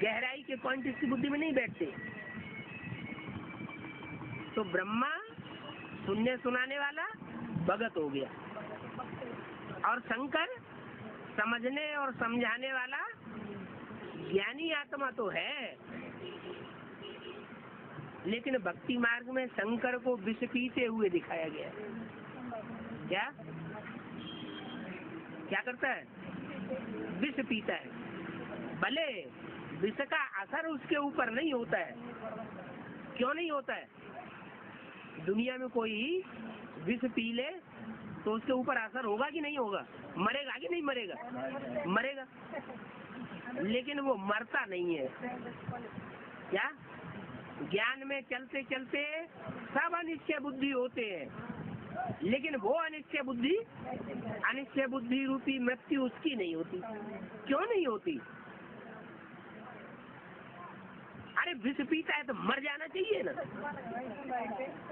गहराई के पॉइंट इसकी बुद्धि में नहीं बैठते। तो ब्रह्मा सुनने सुनाने वाला भगत हो गया, और शंकर समझने और समझाने वाला ज्ञानी आत्मा तो है। लेकिन भक्ति मार्ग में शंकर को विष पीते हुए दिखाया गया है। क्या क्या करता है? विष पीता है। भले विष का असर उसके ऊपर नहीं होता है। क्यों नहीं होता है? दुनिया में कोई विष पी ले तो उसके ऊपर असर होगा कि नहीं होगा? मरेगा कि नहीं मरेगा? मरेगा। लेकिन वो मरता नहीं है। क्या? ज्ञान में चलते चलते सब अनिश्चय बुद्धि होते हैं, लेकिन वो अनिश्चय बुद्धि रूपी मृत्यु उसकी नहीं होती। क्यों नहीं होती? अरे विष पीता है तो मर जाना चाहिए ना,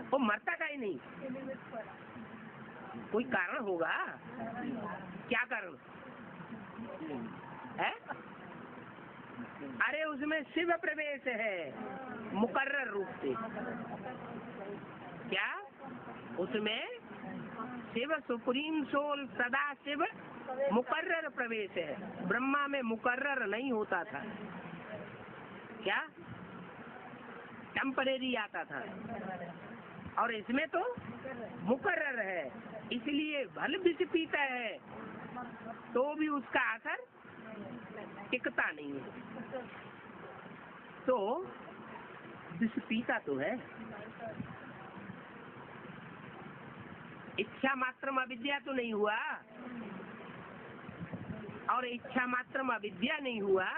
वो मरता का ही नहीं। कोई कारण होगा। क्या कारण है? अरे उसमें शिव प्रवेश है मुकर्रर रूप से। क्या? उसमें शिव सुप्रीम सोल सदा शिव मुकर्रर प्रवेश है। ब्रह्मा में मुकर्रर नहीं होता था। क्या? टेम्परेरी आता था, और इसमें तो मुकर्रर है। इसलिए भले विष पीता है तो भी उसका असर टिकता नहीं है। तो विष पीता तो है। इच्छा मात्रम अविद्या तो नहीं हुआ, और इच्छा मात्रम अविद्या नहीं हुआ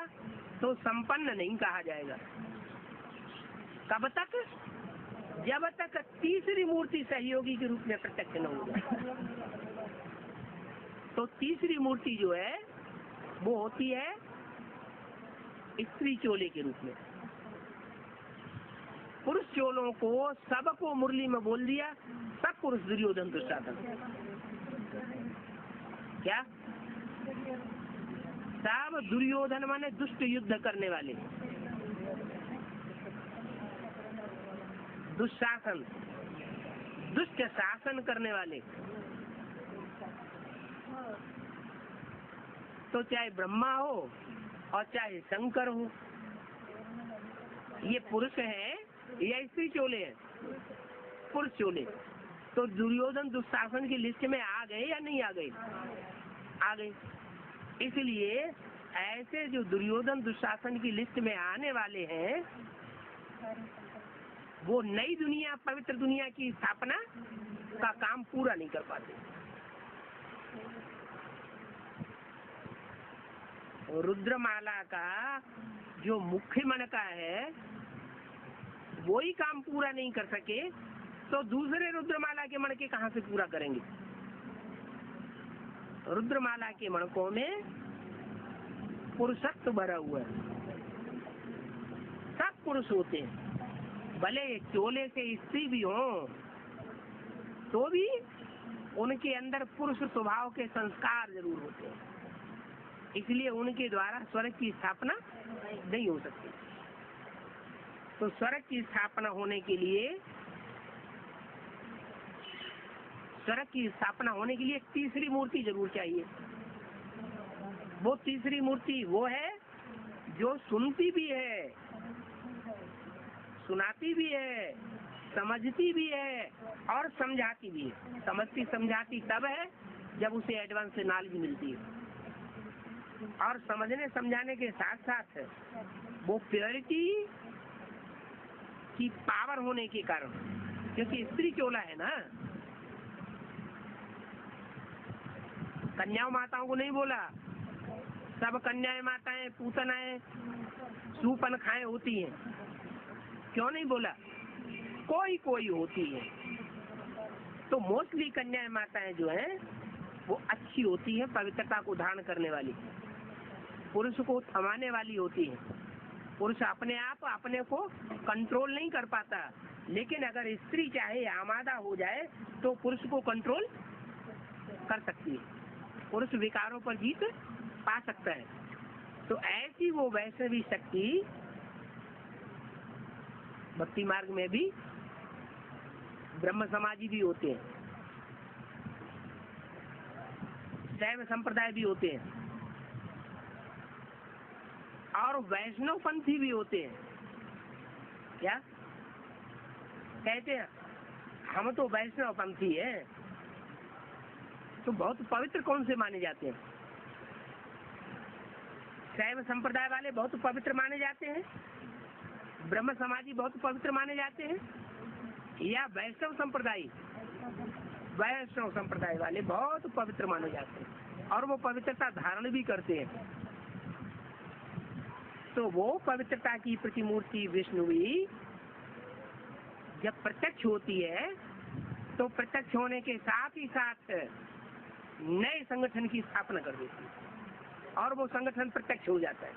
तो संपन्न नहीं कहा जाएगा। कब तक? जब तक तीसरी मूर्ति सहयोगी के रूप में प्रत्यक्ष न होगा। तो तीसरी मूर्ति जो है वो होती है स्त्री चोले के रूप में। पुरुष चोलों को सबको मुरली में बोल दिया, सब पुरुष दुर्योधन दुशासन। क्या? सब दुर्योधन माने दुष्ट युद्ध करने वाले, दुशासन दुष्ट शासन करने वाले। तो चाहे ब्रह्मा हो और चाहे शंकर हो, ये पुरुष हैं या स्त्री चोले हैं? पुरुष चोले। तो दुर्योधन दुशासन की लिस्ट में आ गए या नहीं आ गए? आ गए। इसलिए ऐसे जो दुर्योधन दुशासन की लिस्ट में आने वाले हैं वो नई दुनिया, पवित्र दुनिया की स्थापना का काम पूरा नहीं कर पाते। रुद्रमाला का जो मुख्य मन का है वो ही काम पूरा नहीं कर सके तो दूसरे रुद्रमाला के मणके कहाँ से पूरा करेंगे? रुद्रमाला के मणकों में पुरुषत्व भरा हुआ है। सब पुरुष होते हैं, भले चोले से स्त्री भी हो तो भी उनके अंदर पुरुष स्वभाव के संस्कार जरूर होते हैं। इसलिए उनके द्वारा स्वर्ग की स्थापना नहीं हो सकती। तो स्वर्ग की स्थापना होने के लिए तीसरी मूर्ति जरूर चाहिए। वो तीसरी मूर्ति वो है जो सुनती भी है, सुनाती भी है, समझती भी है और समझाती भी है। समझती समझाती तब है जब उसे एडवांस नॉलेज मिलती है, और समझने समझाने के साथ साथ वो प्योरिटी की पावर होने के कारण, क्योंकि स्त्री चोला है ना। कन्याओं माताओं को नहीं बोला, सब कन्याएं माताएं पूतनाएं सूपन खाएं होती हैं। क्यों नहीं बोला? कोई कोई होती है। तो मोस्टली कन्याएं माताएं जो हैं वो अच्छी होती है, पवित्रता को धारण करने वाली, पुरुष को थमाने वाली होती है। पुरुष अपने आप अपने को कंट्रोल नहीं कर पाता, लेकिन अगर स्त्री चाहे आमादा हो जाए तो पुरुष को कंट्रोल कर सकती है। पुरुष विकारों पर जीत पा सकता है। तो ऐसी वो वैष्णवी शक्ति भक्ति मार्ग में भी ब्रह्म समाजी भी होते हैं, शैव संप्रदाय भी होते हैं और वैष्णव पंथी भी होते हैं। क्या कहते हैं? हम तो वैष्णव पंथी है, तो बहुत पवित्र कौन से माने जाते हैं? शैव संप्रदाय वाले बहुत पवित्र माने जाते हैं, ब्रह्म समाजी बहुत पवित्र माने जाते हैं, या वैष्णव संप्रदाय वाले बहुत पवित्र माने जाते हैं और वो पवित्रता धारण भी करते हैं। तो वो पवित्रता की प्रतिमूर्ति विष्णुवी जब प्रत्यक्ष होती है तो प्रत्यक्ष होने के साथ ही साथ नए संगठन की स्थापना कर देती है और वो संगठन प्रत्यक्ष हो जाता है।